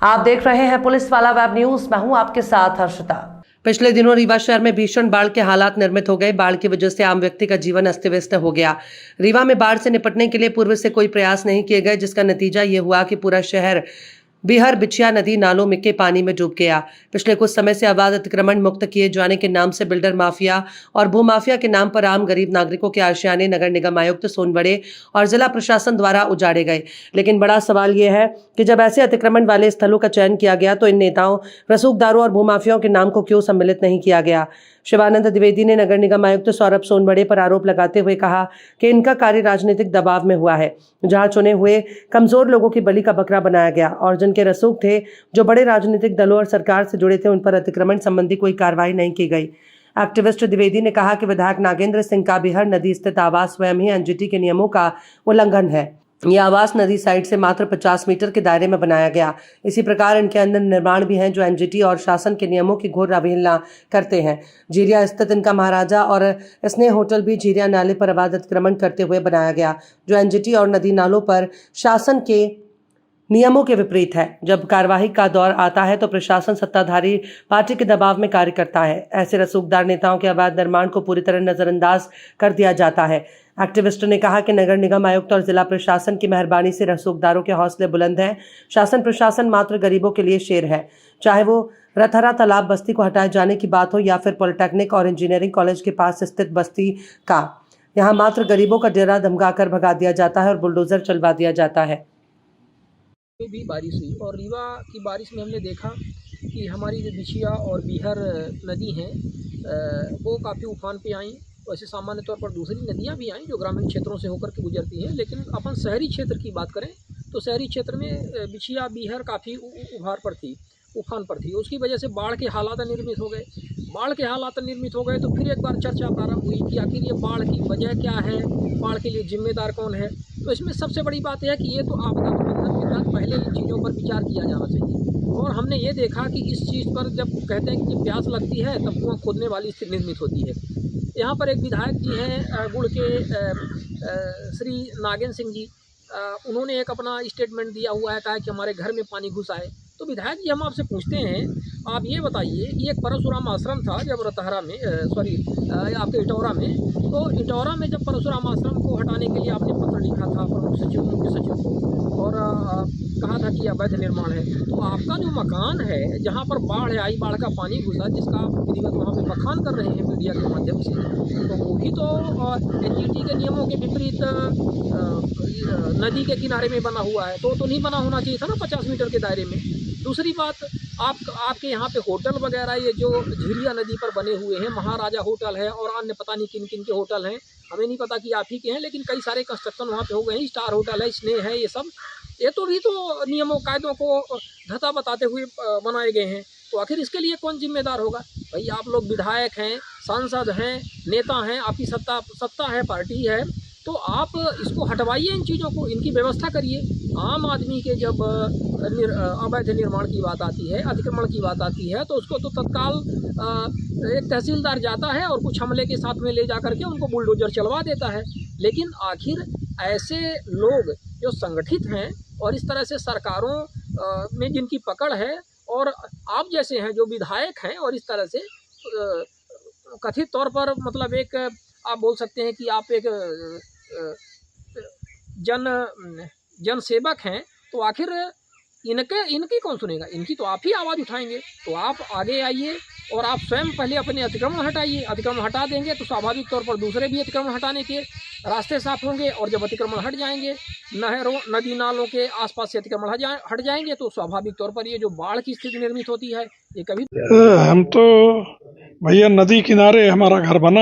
आप देख रहे हैं पुलिस वाला वेब न्यूज। मैं हूं आपके साथ हर्षिता। पिछले दिनों रीवा शहर में भीषण बाढ़ के हालात निर्मित हो गए। बाढ़ की वजह से आम व्यक्ति का जीवन अस्त व्यस्त हो गया। रीवा में बाढ़ से निपटने के लिए पूर्व से कोई प्रयास नहीं किए गए, जिसका नतीजा ये हुआ कि पूरा शहर बिहर बिछिया नदी नालों में के पानी में डूब गया। पिछले कुछ समय से अवैध अतिक्रमण मुक्त किए जाने के नाम से बिल्डर माफिया और भूमाफिया के नाम पर आम गरीब नागरिकों के आशियाने नगर निगम आयुक्त सोनवड़े और जिला प्रशासन द्वारा उजाड़े गए। लेकिन बड़ा सवाल यह है कि जब ऐसे अतिक्रमण वाले स्थलों का चयन किया गया तो इन नेताओं, रसूखदारों और भूमाफियाओं के नाम को क्यों सम्मिलित नहीं किया गया। शिवानंद द्विवेदी ने नगर निगम आयुक्त सौरभ सोनवड़े पर आरोप लगाते हुए कहा कि इनका कार्य राजनीतिक दबाव में हुआ है, जहां चुने हुए कमजोर लोगों की बलि का बकरा बनाया गया और जिनके रसूख थे, जो बड़े राजनीतिक दलों और सरकार से जुड़े थे, उन पर अतिक्रमण संबंधी कोई कार्रवाई नहीं की गई। एक्टिविस्ट द्विवेदी ने कहा कि विधायक नागेंद्र सिंह का बिहर नदी स्थित आवास स्वयं ही एनजीटी के नियमों का उल्लंघन है। यह आवास नदी साइड से मात्र 50 मीटर के दायरे में बनाया गया। इसी प्रकार इनके अंदर निर्माण भी हैं जो एनजीटी और शासन के नियमों की घोर अवहेलना करते हैं। झीरिया स्थित इनका महाराजा और स्नेह होटल भी झीरिया नाले पर अवैध अतिक्रमण करते हुए बनाया गया, जो एनजीटी और नदी नालों पर शासन के नियमों के विपरीत है। जब कार्यवाही का दौर आता है तो प्रशासन सत्ताधारी पार्टी के दबाव में कार्य करता है। ऐसे रसूखदार नेताओं के अवैध निर्माण को पूरी तरह नजरअंदाज कर दिया जाता है। एक्टिविस्ट ने कहा कि नगर निगम आयुक्त और जिला प्रशासन की मेहरबानी से रसूखदारों के हौसले बुलंद हैं। शासन प्रशासन मात्र गरीबों के लिए शेर है, चाहे वो रथहरा तालाब बस्ती को हटाए जाने की बात हो या फिर पॉलिटेक्निक और इंजीनियरिंग कॉलेज के पास स्थित बस्ती का। यहाँ मात्र गरीबों का डेरा धमकाकर भगा दिया जाता है और बुलडोजर चलवा दिया जाता है। भी बारिश हुई और रीवा की बारिश में हमने देखा कि हमारी जो बिछिया और बिहर नदी हैं वो काफ़ी उफान पे आई। वैसे सामान्य तौर पर दूसरी नदियां भी आई जो ग्रामीण क्षेत्रों से होकर के गुजरती हैं, लेकिन अपन शहरी क्षेत्र की बात करें तो शहरी क्षेत्र में बिछिया बिहर काफ़ी उफान पर थी। उसकी वजह से बाढ़ के हालात निर्मित हो गए। बाढ़ के हालात निर्मित हो गए तो फिर एक बार चर्चा प्रारंभ हुई कि आखिर ये बाढ़ की वजह क्या है, बाढ़ के लिए जिम्मेदार कौन है। तो इसमें सबसे बड़ी बात यह है कि ये तो आपदा प्रबंधन के तहत पहले इन चीज़ों पर विचार किया जाना चाहिए। और हमने ये देखा कि इस चीज़ पर जब कहते हैं कि प्यास लगती है तब कुआं खोदने वाली स्थिति निर्मित होती है। यहाँ पर एक विधायक जी हैं गुड़ के श्री नागेंद्र सिंह जी, उन्होंने एक अपना स्टेटमेंट दिया हुआ है, कहा कि हमारे घर में पानी घुस आए। तो विधायक जी हम आपसे पूछते हैं, आप ये बताइए कि एक परशुराम आश्रम था जब रतहरा में आपके इटौरा में, तो इटौरा में जब परशुराम आश्रम को हटाने के लिए आपने पत्र लिखा था प्रमुख सचिव, मुख्य सचिव को, और कहा था कि अवैध निर्माण है। तो आपका जो मकान है जहाँ पर बाढ़ आई, बाढ़ का पानी घुसा, जिसका आप विधिवत वहाँ पे बखान कर रहे हैं मीडिया के माध्यम से, तो वो भी तो एनजीटी के नियमों के विपरीत नदी के किनारे में बना हुआ है, तो नहीं बना होना चाहिए था ना 50 मीटर के दायरे में। दूसरी बात, आपके यहाँ पे होटल वगैरह ये जो झीरिया नदी पर बने हुए हैं, महाराजा होटल है और अन्य पता नहीं किन किन के होटल हैं, हमें नहीं पता कि आप ही के हैं, लेकिन कई सारे कंस्ट्रक्शन वहाँ पे हो गए हैं। स्टार होटल है, स्नेह है, ये तो भी तो नियमों कायदों को धता बताते हुए बनाए गए हैं। तो आखिर इसके लिए कौन जिम्मेदार होगा? भाई आप लोग विधायक हैं, सांसद हैं, नेता हैं, आपकी सत्ता है, पार्टी है, तो आप इसको हटवाइए, इन चीज़ों को, इनकी व्यवस्था करिए। आम आदमी के जब अवैध निर्माण की बात आती है, अतिक्रमण की बात आती है, तो उसको तो तत्काल एक तहसीलदार जाता है और कुछ हमले के साथ में ले जा करके उनको बुलडोजर चलवा देता है। लेकिन आखिर ऐसे लोग जो संगठित हैं और इस तरह से सरकारों में जिनकी पकड़ है, और आप जैसे हैं जो विधायक हैं और इस तरह से कथित तौर पर, मतलब एक आप बोल सकते हैं कि आप एक जन सेवक हैं, तो आखिर इनकी कौन सुनेगा? इनकी तो आप ही आवाज़ उठाएंगे। तो आप आगे आइए और आप स्वयं पहले अपने अतिक्रमण हटाइए। अतिक्रमण हटा देंगे तो स्वाभाविक तौर पर दूसरे भी अतिक्रमण हटाने के रास्ते साफ होंगे, और जब अतिक्रमण हट जाएंगे, नहरों नदी नालों के आसपास से अतिक्रमण हट जाएंगे, तो स्वाभाविक तौर पर ये जो बाढ़ की स्थिति निर्मित होती है, ये कभी हम तो भैया नदी किनारे हमारा घर बना